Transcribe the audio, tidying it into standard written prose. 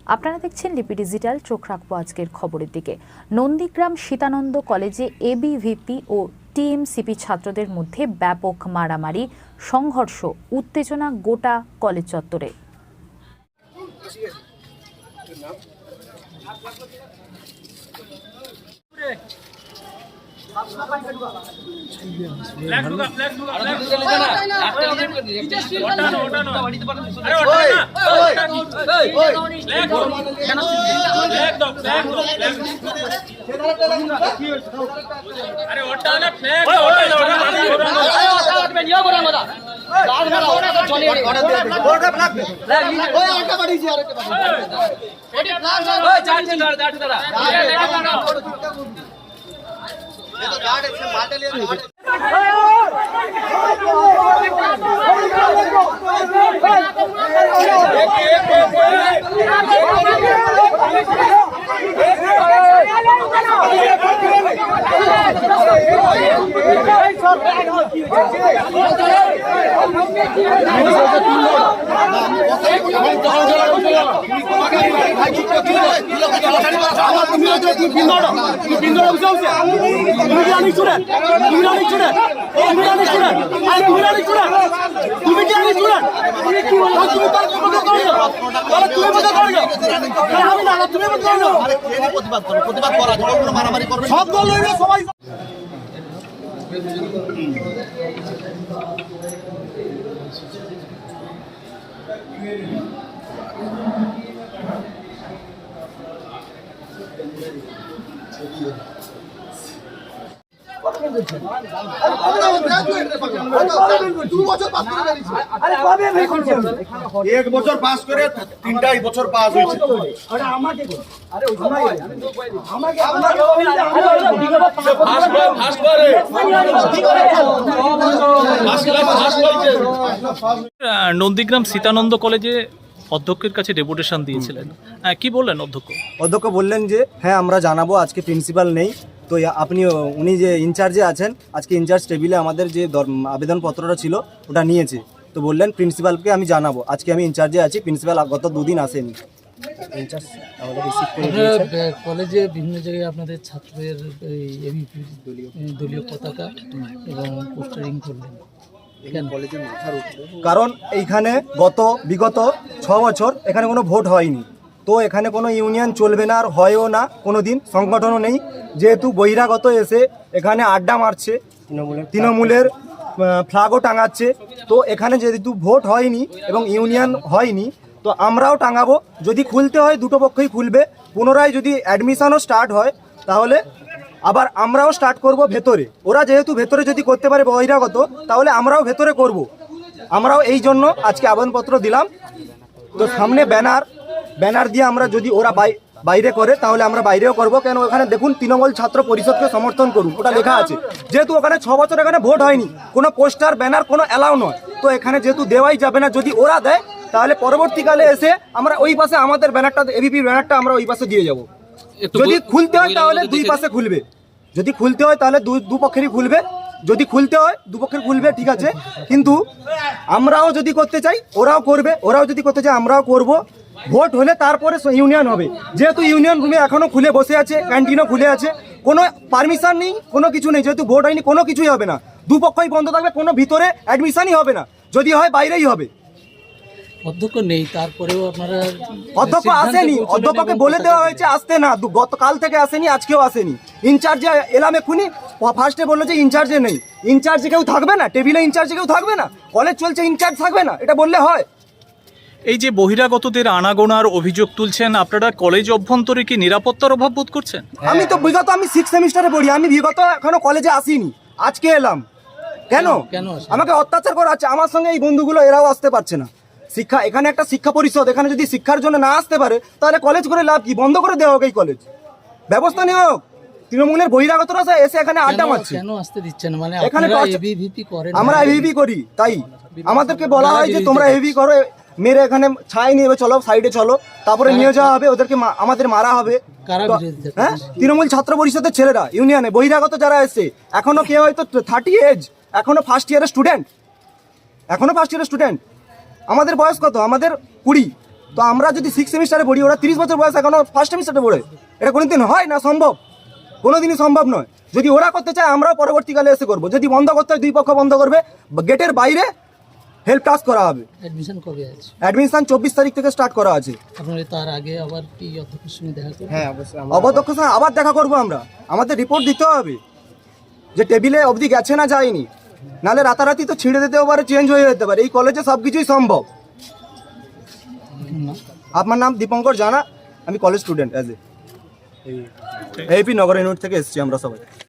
আপনারা দেখছেন লিপি ডিজিটাল। চোখ রাখবো আজকের খবরের দিকে। নন্দীগ্রাম সীতানন্দ কলেজে এবিভিপি ও টিএমসিপি ছাত্রদের মধ্যে ব্যাপক মারামারি, সংঘর্ষ, উত্তেজনা গোটা কলেজ চত্বরে। সব দল সবাই এক বছর পাস করে 3টা বছর পাস হয়েছে। নন্দীগ্রাম সীতানন্দ কলেজে অধ্যক্ষের কাছে ডেপুটেশন দিয়েছিলেন, কি বললেন অধ্যক্ষ? অধ্যক্ষ বললেন যে হ্যাঁ আমরা জানাবো, আজকে প্রিন্সিপাল নেই তো আপনি উনি যে ইনচার্জে আছেন আজকে ইনচার্জ টেবিলে আমাদের যে আবেদনপত্রটা ছিল ওটা নিয়েছে, তো বললেন প্রিন্সিপালকে আমি জানাবো। আজকে আমি ইনচার্জে আছি, প্রিন্সিপাল গত 2 দিন আসেনি। ইনচার্জ আমাদের রিসিভ করে দিয়েছেন। কলেজে বিভিন্ন জায়গায় আপনাদের ছাত্রদের এবিপি দলীয় পতাকা এবং পোস্টারিং করলেন, কারণ এইখানে বিগত 6 বছর এখানে কোনো ভোট হয়নি, তো এখানে কোনো ইউনিয়ন চলবে না, আর হয়ও না, কোনো দিন সংগঠনও নেই। যেহেতু বহিরাগত এসে এখানে আড্ডা মারছে, তৃণমূলের ফ্ল্যাগও টাঙাচ্ছে, তো এখানে যেহেতু ভোট হয়নি এবং ইউনিয়ন হয়নি তো আমরাও টাঙাবো। যদি খুলতে হয় দুটো পক্ষই খুলবে, পুনরায় যদি অ্যাডমিশনও স্টার্ট হয় তাহলে আবার আমরাও স্টার্ট করব ভেতরে। ওরা যেহেতু ভেতরে যদি করতে পারে বহিরাগত, তাহলে আমরাও ভেতরে করব। আমরাও এই জন্য আজকে আবেদনপত্র দিলাম। তো সামনে ব্যানার দিয়ে আমরা যদি ওরা বাইরে করে তাহলে আমরা বাইরেও করব। কেন ওখানে দেখুন তৃণমূল ছাত্র পরিষদকে সমর্থন করুন, ওটা লেখা আছে। যেহেতু ওখানে 6 বছর এখানে ভোট হয়নি, কোনো পোস্টার ব্যানার কোনো অ্যালাউ নয়, তো এখানে যেহেতু দেওয়াই যাবে না। যদি ওরা দেয় তাহলে পরবর্তীকালে এসে আমরা ওই পাশে আমাদের ব্যানারটা, এবিপি ব্যানারটা আমরা ওই পাশে দিয়ে যাব। যদি খুলতে হয় তাহলে 2 পাশে খুলবে, যদি খুলতে হয় তাহলে দু পক্ষেরই খুলবে, যদি খুলতে হয় 2 পক্ষের খুলবে, ঠিক আছে। কিন্তু আমরাও যদি করতে চাই ওরাও করবে, ওরাও যদি করতে চাই আমরাও করব। ভোট হলে তারপরে ইউনিয়ন হবে। যেহেতু ইউনিয়ন রুমে এখনো খুলে বসে আছে, ক্যান্টিনও খুলে আছে, কোনো পারমিশন নেই, কোনো কিছু নেই। যেহেতু ভোট হয়নি কোনো কিছুই হবে না, 2 পক্ষই বন্ধ থাকবে, কোনো ভিতরে অ্যাডমিশনই হবে না, যদি হয় বাইরেই হবে। অধ্যক্ষ নেই, তারপরেও আপনারা অধ্যক্ষ আসেনি, অধ্যক্ষকে বলে দেওয়া হয়েছে আসতে না, গতকাল থেকে আসেনি, আজকেও আসেনি। ইনচার্জে এলাম এক্ষুনি, ফার্স্টে বললো যে ইনচার্জে নেই। ইনচার্জে কেউ থাকবে না, টেবিলে ইনচার্জে কেউ থাকবে না, কলেজ চলছে ইনচার্জ থাকবে না, এটা বললে হয়? এই যে বহিরাগতদের আনাগোনার অভিযোগ তুলছেন, আপনারা কলেজ অভ্যন্তরে কি নিরাপত্তার অভাব বোধ করছেন? আমি 6 সেমিস্টারে পড়ি, আমি বিগত এখনো কলেজে আসিনি, আজকে এলাম। কেন আমাকে অত্যাচার করা হচ্ছে? আমার সঙ্গে এই বন্ধুগুলো এরাও আসতে পারছে না। শিক্ষা, এখানে একটা শিক্ষা পরিষদ, এখানে যদি শিক্ষার জন্য না আসতে পারে তাহলে কলেজ করে লাভ কি? বন্ধ করে দেওয়া হোক এই কলেজ, ব্যবস্থা নেওয়া হোক। তৃণমূলের বহিরাগতরা এসে এখানে আড্ডা মারছে। কেন আসতে দিচ্ছেন? মানে এখানে এবিভিপি করেন? আমরা এবিভি করি, তাই আমাদেরকে বলা হয় যে তোমরা এবিভি করো, মেরে এখানে ছাই নিয়ে চলো, সাইডে চলো, তারপরে নিয়ে যাওয়া হবে, ওদেরকে আমাদের মারা হবে। হ্যাঁ, তৃণমূল ছাত্র পরিষদের ছেলেরা, ইউনিয়নে বহিরাগত যারা এসে, এখনো কেউ হয়তো 30 এজ, এখনো ফার্স্ট ইয়ারের স্টুডেন্ট। আমাদের বয়স কত? আমাদের 20। তো আমরা যদি 6 সেমিস্টারে পড়ি, ওরা 30 বছর বয়স এখনো ফার্স্ট সেমিস্টারে পড়ে, এটা কোনোদিন হয় না, সম্ভব কোনোদিনই সম্ভব নয়। যদি ওরা করতে চায় আমরাও পরবর্তীকালে এসে করব। যদি বন্ধ করতে হয় 2 পক্ষ বন্ধ করবে, গেটের বাইরে হেল্প টাস্ক করা হবে। অ্যাডমিশন কবে আছে? অ্যাডমিশন 24 তারিখ থেকে স্টার্ট করা আছে। আপনারা তার আগে আবার কি অধ্যক্ষের সঙ্গে দেখা করবেন? হ্যাঁ অবশ্যই, অবদক্ষের সঙ্গে আবার দেখা করবো আমরা। আমাদের রিপোর্ট দিতে হবে যে টেবিলে অবধি গেছে না যায়নি, নাহলে রাতারাতি তো ছিঁড়ে দিতেও পারে, চেঞ্জ হয়ে যেতে পারে। এই কলেজে সব কিছুই সম্ভব। আপনার নাম দীপঙ্কর জানা, আমি কলেজ স্টুডেন্ট, অ্যাজ এ এইপি নগর ইউনিট থেকে এসেছি আমরা সবাই।